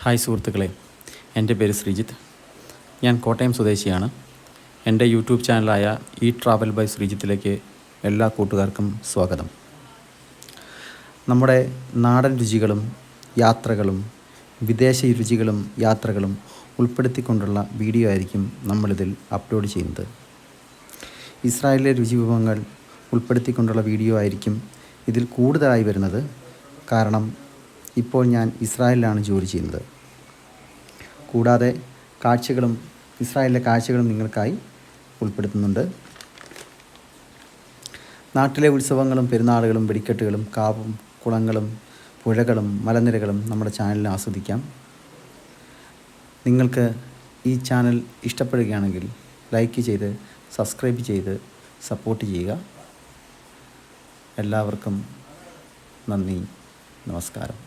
Hi സുഹൃത്തുക്കളെ, എൻ്റെ പേര് ശ്രീജിത്ത്. ഞാൻ കോട്ടയം സ്വദേശിയാണ്. എൻ്റെ യൂട്യൂബ് ചാനലായ ഈ ട്രാവൽ ബൈ ശ്രീജിത്തിലേക്ക് എല്ലാ കൂട്ടുകാർക്കും സ്വാഗതം. നമ്മുടെ നാടൻ രുചികളും യാത്രകളും വിദേശ രുചികളും യാത്രകളും ഉൾപ്പെടുത്തിക്കൊണ്ടുള്ള വീഡിയോ ആയിരിക്കും നമ്മളിതിൽ അപ്ലോഡ് ചെയ്യുന്നത്. ഇസ്രായേലിലെ രുചി വിഭവങ്ങൾ ഉൾപ്പെടുത്തിക്കൊണ്ടുള്ള വീഡിയോ ആയിരിക്കും ഇതിൽ കൂടുതലായി വരുന്നത്. കാരണം ഇപ്പോൾ ഞാൻ ഇസ്രായേലിലാണ് ജോലി ചെയ്യുന്നത്. കൂടാതെ ഇസ്രായേലിലെ കാഴ്ചകളും നിങ്ങൾക്കായി ഉൾപ്പെടുത്തുന്നുണ്ട്. നാട്ടിലെ ഉത്സവങ്ങളും പെരുന്നാളുകളും വെടിക്കെട്ടുകളും കാവും കുളങ്ങളും പുഴകളും മലനിരകളും നമ്മുടെ ചാനലിൽ ആസ്വദിക്കാം. നിങ്ങൾക്ക് ഈ ചാനൽ ഇഷ്ടപ്പെടുകയാണെങ്കിൽ ലൈക്ക് ചെയ്ത് സബ്സ്ക്രൈബ് ചെയ്ത് സപ്പോർട്ട് ചെയ്യുക. എല്ലാവർക്കും നന്ദി, നമസ്കാരം.